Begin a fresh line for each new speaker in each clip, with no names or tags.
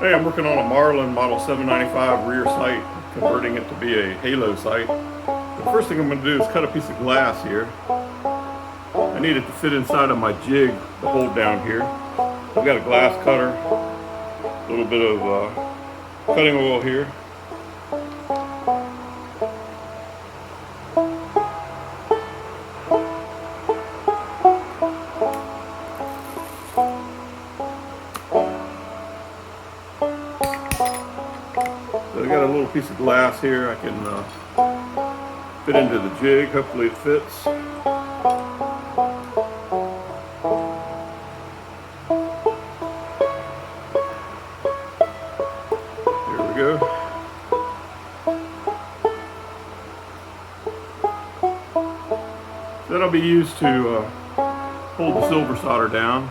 Hey, I'm working on a Marlin Model 795 rear sight, converting it to be a Halo sight. The first thing I'm going to do is cut a piece of glass here. I need it to fit inside of my jig, the hold down here. I've got a glass cutter, a little bit of cutting oil here. So I got a little piece of glass here. I can fit into the jig. Hopefully it fits. There we go. That'll be used to hold the silver solder down.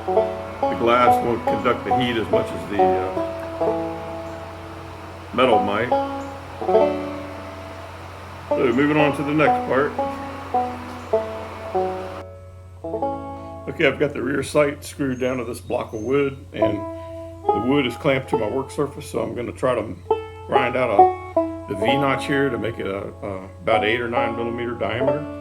The glass won't conduct the heat as much as the metal might. So moving on to the next part. Okay, I've got the rear sight screwed down to this block of wood, and the wood is clamped to my work surface, so I'm going to try to grind out the V-notch here to make it about 8 or 9 millimeter diameter.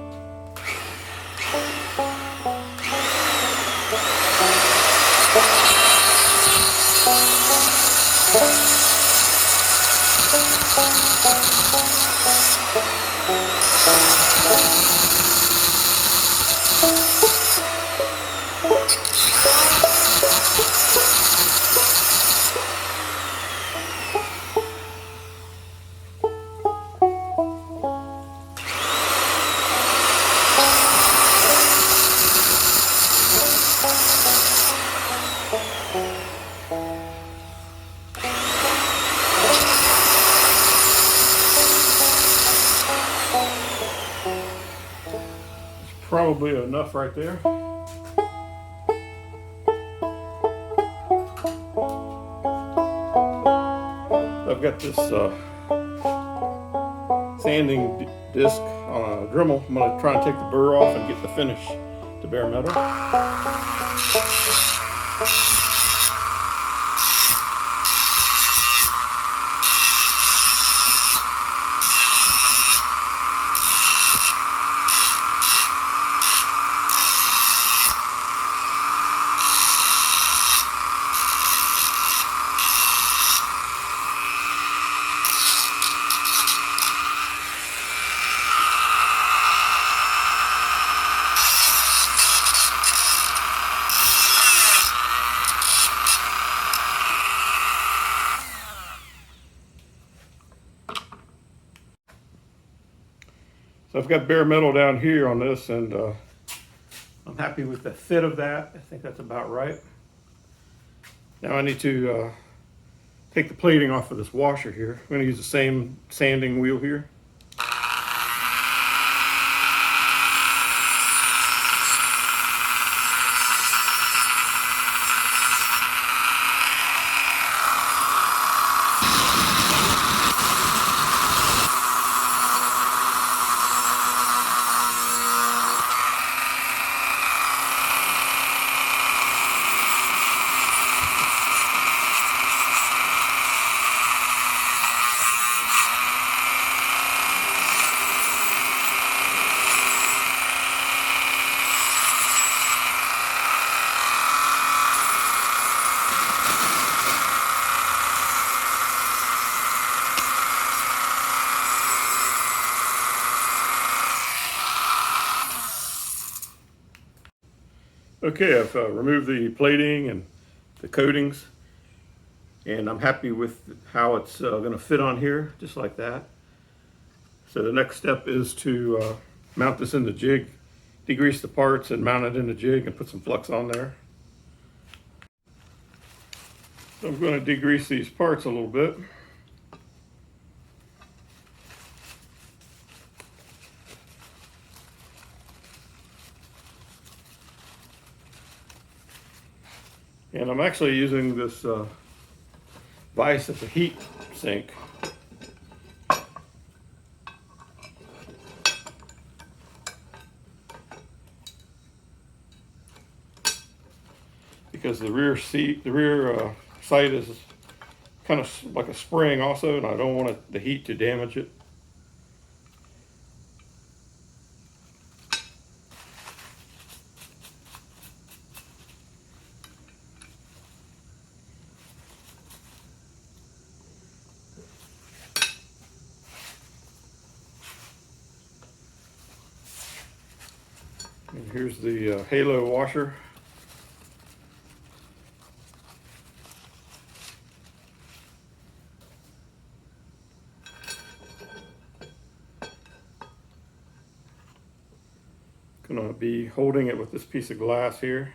Probably enough right there. I've got this sanding disc on a dremal. I'm going to try and take the burr off and get the finish to bare metal. So I've got bare metal down here on this, and I'm happy with the fit of that. I think that's about right. Now I need to take the plating off of this washer here. I'm going to use the same sanding wheel here. Okay, I've removed the plating and the coatings, and I'm happy with how it's going to fit on here, just like that. So the next step is to mount this in the jig, degrease the parts and mount it in the jig and put some flux on there. So I'm going to degrease these parts a little bit. And I'm actually using this vise as a heat sink. Because the rear sight is kind of like a spring also, and I don't want the heat to damage it. And here's the Halo washer. Gonna be holding it with this piece of glass here.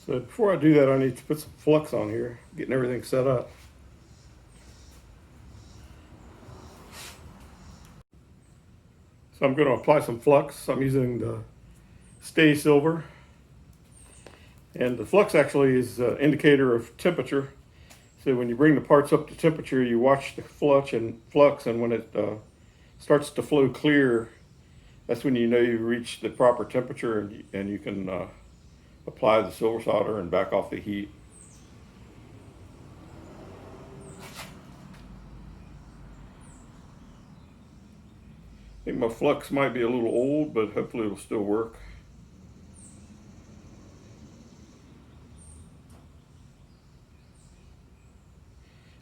So before I do that, I need to put some flux on here, getting everything set up. So I'm going to apply some flux. I'm using the Stay Silver. And the flux actually is an indicator of temperature. So when you bring the parts up to temperature, you watch the flux, and when it starts to flow clear, that's when you know you've reached the proper temperature, and you can apply the silver solder and back off the heat. I think my flux might be a little old, but hopefully it'll still work.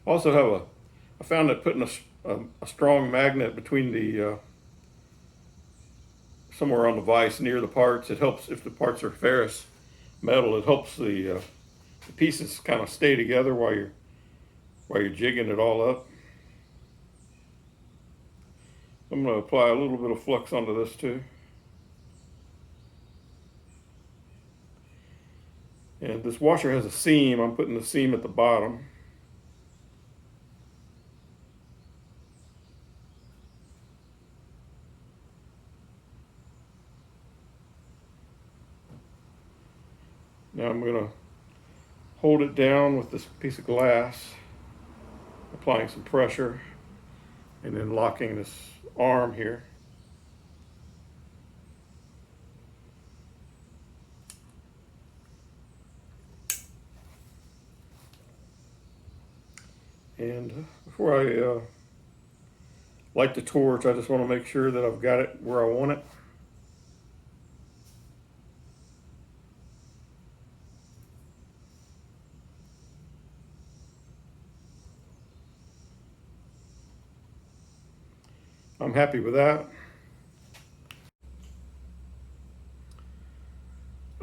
Also I found that putting a strong magnet between the somewhere on the vise near the parts, it helps. If the parts are ferrous metal, it helps the pieces kind of stay together while you're jigging it all up. I'm going to apply a little bit of flux onto this too. And this washer has a seam. I'm putting the seam at the bottom. Now I'm going to hold it down with this piece of glass, applying some pressure, and then locking this arm here. And before I light the torch, I just want to make sure that I've got it where I want it. I'm happy with that.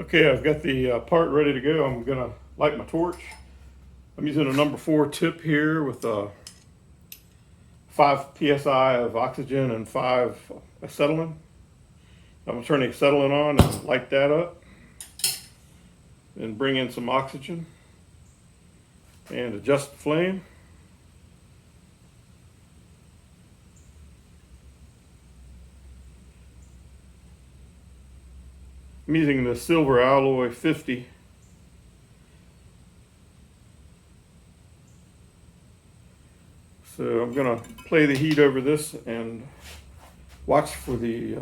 Okay, I've got the part ready to go. I'm gonna light my torch. I'm using a number 4 tip here with 5 psi of oxygen and 5 acetylene. I'm gonna turn the acetylene on and light that up, and bring in some oxygen and adjust the flame. I'm using the silver alloy 50. So I'm going to play the heat over this and watch for the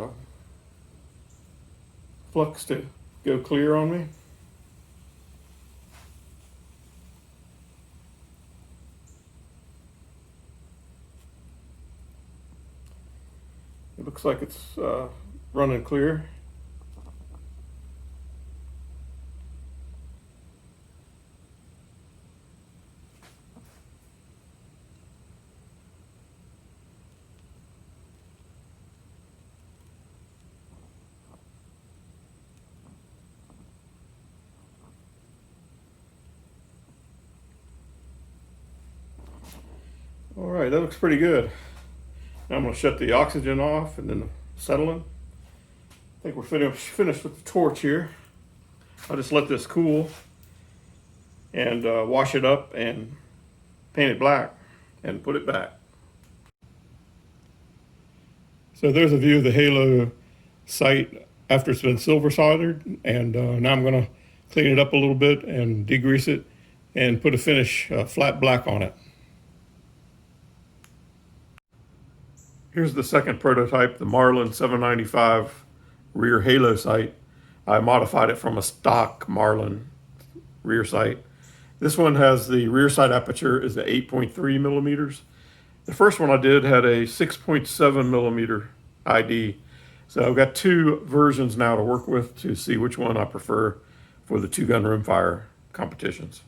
flux to go clear on me. It looks like it's running clear. All right, that looks pretty good. Now I'm going to shut the oxygen off and then the acetylene. I think we're finished with the torch here. I'll just let this cool and wash it up and paint it black and put it back. So there's a view of the Halo sight after it's been silver soldered, and now I'm going to clean it up a little bit and degrease it and put a finish flat black on it. Here's the second prototype, the Marlin 795 rear halo sight. I modified it from a stock Marlin rear sight. This one has the rear sight aperture is at 8.3 millimeters. The first one I did had a 6.7 millimeter ID. So I've got two versions now to work with to see which one I prefer for the two gun rimfire competitions.